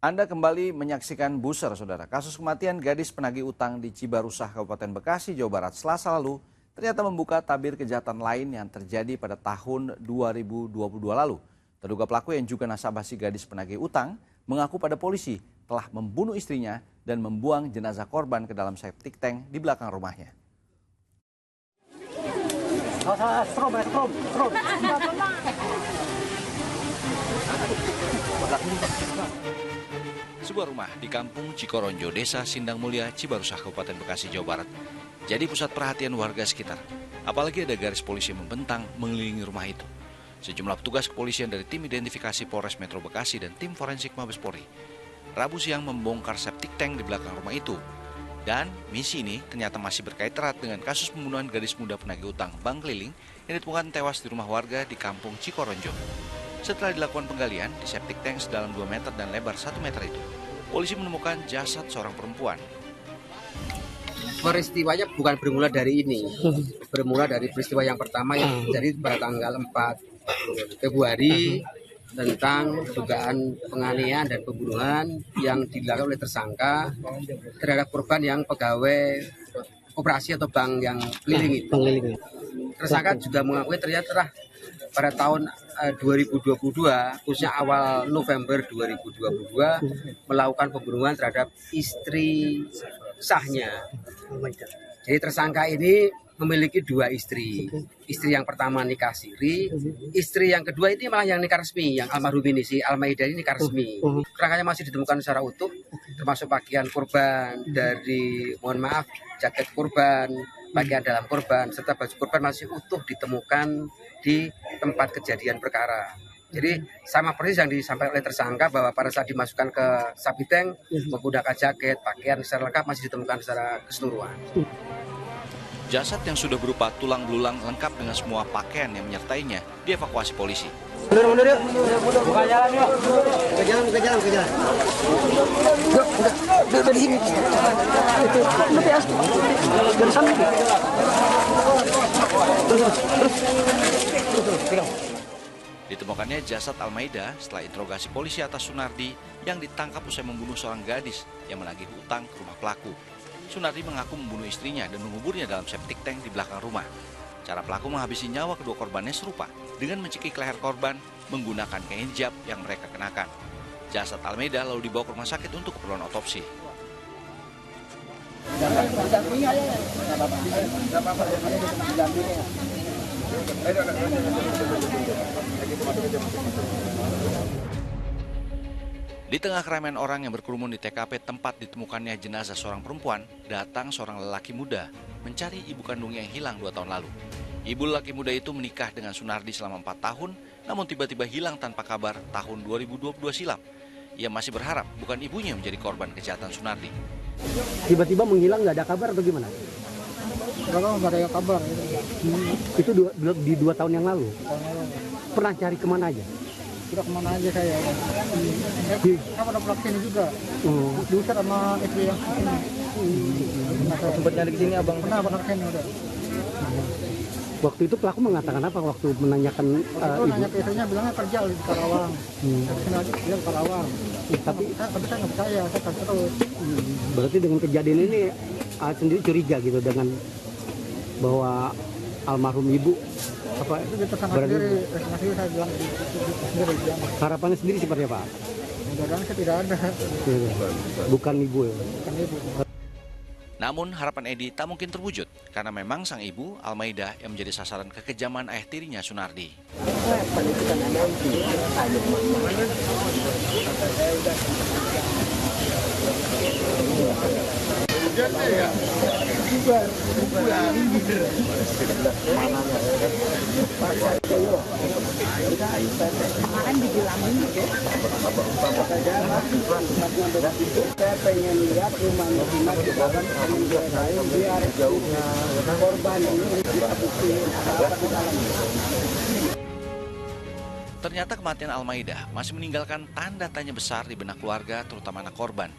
Anda kembali menyaksikan Buser, Saudara. Kasus kematian gadis penagih utang di Cibarusah, Kabupaten Bekasi, Jawa Barat Selasa lalu ternyata membuka tabir kejahatan lain yang terjadi pada tahun 2022 lalu. Terduga pelaku yang juga nasabah si gadis penagih utang mengaku pada polisi telah membunuh istrinya dan membuang jenazah korban ke dalam septic tank di belakang rumahnya. Sebuah rumah di kampung Cikoronjo, Desa Sindang Mulia, Cibarusah, Kabupaten Bekasi, Jawa Barat, jadi pusat perhatian warga sekitar. Apalagi ada garis polisi yang membentang mengelilingi rumah itu. Sejumlah petugas kepolisian dari tim identifikasi Polres Metro Bekasi dan tim forensik Mabes Polri Rabu siang membongkar septic tank di belakang rumah itu. Dan misi ini ternyata masih berkait erat dengan kasus pembunuhan gadis muda penagih utang bank keliling yang ditemukan tewas di rumah warga di kampung Cikoronjo. Setelah dilakukan penggalian di septic tank sedalam 2 meter dan lebar 1 meter itu, polisi menemukan jasad seorang perempuan. Peristiwanya bukan bermula dari ini, bermula dari peristiwa yang pertama yang terjadi pada tanggal 4 Februari tentang dugaan penganiayaan dan pembunuhan yang dilakukan oleh tersangka terhadap korban yang pegawai koperasi atau bank yang keliling itu. Tersangka juga mengakui ternyata pada tahun 2022, khususnya awal November 2022, melakukan pembunuhan terhadap istri sahnya. Jadi tersangka ini memiliki 2 istri. Istri yang pertama nikah siri, istri yang kedua ini malah yang nikah resmi, yang almarhum ini, si Almaida ini nikah resmi. Kerangkanya masih ditemukan secara utuh, termasuk pakaian korban dari, mohon maaf, jaket korban, pakaian dalam korban, serta baju korban masih utuh ditemukan di tempat kejadian perkara. Jadi sama persis yang disampaikan oleh tersangka bahwa pada saat dimasukkan ke septic tank menggunakan jaket, pakaian secara lengkap masih ditemukan secara keseluruhan. Jasad yang sudah berupa tulang belulang lengkap dengan semua pakaian yang menyertainya dievakuasi polisi. Mundur yuk. Buka jalan yuk. Buka jalan. Yuk, dari sini. Itu, dari sana. Terus. Ditemukannya jasad Almaida setelah interogasi polisi atas Sunardi yang ditangkap usai membunuh seorang gadis yang menagih utang ke rumah pelaku. Sunardi mengaku membunuh istrinya dan menguburnya dalam septic tank di belakang rumah. Cara pelaku menghabisi nyawa kedua korbannya serupa dengan mencekik leher korban menggunakan kain hijab yang mereka kenakan. Jasad Almaida lalu dibawa ke rumah sakit untuk keperluan otopsi. Di tengah keramaian orang yang berkerumun di TKP tempat ditemukannya jenazah seorang perempuan, datang seorang lelaki muda mencari ibu kandungnya yang hilang 2 tahun lalu. Ibu lelaki muda itu menikah dengan Sunardi selama 4 tahun, namun tiba-tiba hilang tanpa kabar tahun 2022 silam. Ia masih berharap bukan ibunya yang menjadi korban kejahatan Sunardi. Tiba-tiba menghilang, nggak ada kabar atau gimana? Nggak ada kabar. Itu di 2 tahun yang lalu? Pernah cari kemana aja? Sudah kemana aja saya. Saya pada pulang sini juga. Diusir sama istri yang sini. Sempat nyari ke sini abang? Pernah kesini udah. Waktu itu pelaku mengatakan apa waktu menanyakan ibu? Nanya ke istrinya bilangnya kerja di Karawang. Kesini lagi dia di Karawang. Tapi saya nggak percaya, saya terus. Berarti dengan kejadian ini sendiri curiga gitu dengan bahwa almarhum ibu apa itu tersangka sendiri saya bilang sendiri. Harapannya sendiri seperti apa? Mudah-mudahan saya tidak ada. Bukan ibu ya? Bukan ibu. Namun harapan Edi tak mungkin terwujud karena memang sang ibu Almaida yang menjadi sasaran kekejaman ayah tirinya Sunardi. Kemarin dibilangin gitu. Saya pengen lihat rumahnya biar korban ini bisa buktiin apa di dalam. Ternyata kematian Almaida masih meninggalkan tanda tanya besar di benak keluarga, terutama anak korban.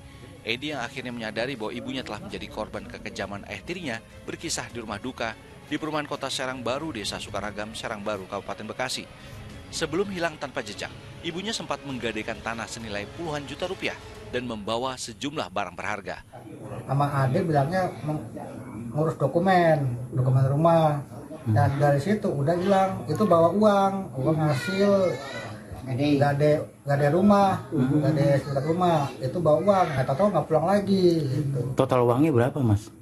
Edi yang akhirnya menyadari bahwa ibunya telah menjadi korban kekejaman ayah tirinya berkisah di rumah duka di perumahan kota Serang Baru, Desa Sukaragam, Serang Baru, Kabupaten Bekasi. Sebelum hilang tanpa jejak, ibunya sempat menggadaikan tanah senilai puluhan juta rupiah dan membawa sejumlah barang berharga. Sama adik bilangnya ngurus dokumen rumah. Dan dari situ udah hilang. Itu bawa uang hasil gak ada rumah, gak ada surat rumah. Itu bawa uang, nggak tahu nggak pulang lagi. Gitu. Total uangnya berapa, Mas?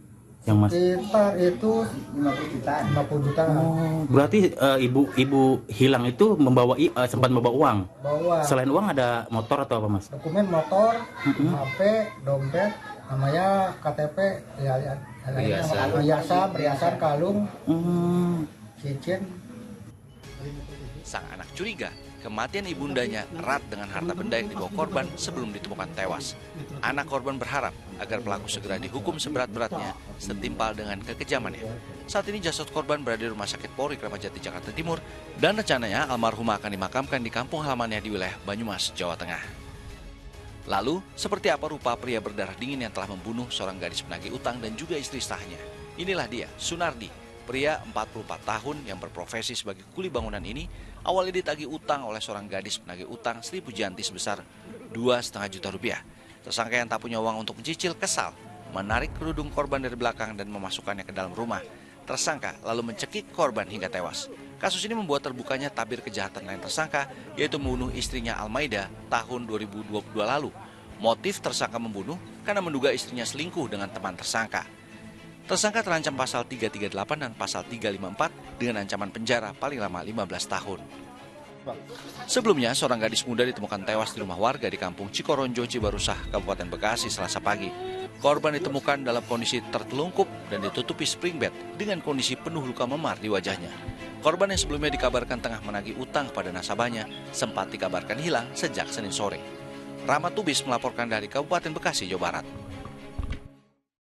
Yang Mas? Sekitar itu 50 jutaan. Oh, berarti ibu hilang itu sempat membawa uang. Bawa. Selain uang ada motor atau apa, Mas? Dokumen motor, HP, dompet, namanya KTP, perhiasan, kalung, cincin. Sang anak curiga kematian ibundanya erat dengan harta benda yang dibawa korban sebelum ditemukan tewas. Anak korban berharap agar pelaku segera dihukum seberat-beratnya setimpal dengan kekejamannya. Saat ini jasad korban berada di Rumah Sakit Polri Kramat Jati, Jakarta Timur, dan rencananya almarhumah akan dimakamkan di kampung halamannya di wilayah Banyumas, Jawa Tengah. Lalu, seperti apa rupa pria berdarah dingin yang telah membunuh seorang gadis penagih utang dan juga istri sahnya? Inilah dia, Sunardi, pria 44 tahun yang berprofesi sebagai kuli bangunan ini awalnya ditagih utang oleh seorang gadis penagih utang Sri Pujianti sebesar 2,5 juta rupiah. Tersangka yang tak punya uang untuk mencicil kesal, menarik kerudung korban dari belakang dan memasukkannya ke dalam rumah. Tersangka lalu mencekik korban hingga tewas. Kasus ini membuat terbukanya tabir kejahatan lain tersangka, yaitu membunuh istrinya Almaida tahun 2022 lalu. Motif tersangka membunuh karena menduga istrinya selingkuh dengan teman tersangka. Tersangka terancam pasal 338 dan pasal 354 dengan ancaman penjara paling lama 15 tahun. Sebelumnya, seorang gadis muda ditemukan tewas di rumah warga di kampung Cikoronjo, Cibarusah, Kabupaten Bekasi, Selasa pagi. Korban ditemukan dalam kondisi tertelungkup dan ditutupi spring bed dengan kondisi penuh luka memar di wajahnya. Korban yang sebelumnya dikabarkan tengah menagih utang pada nasabahnya sempat dikabarkan hilang sejak Senin sore. Rahmat Tubis melaporkan dari Kabupaten Bekasi, Jawa Barat.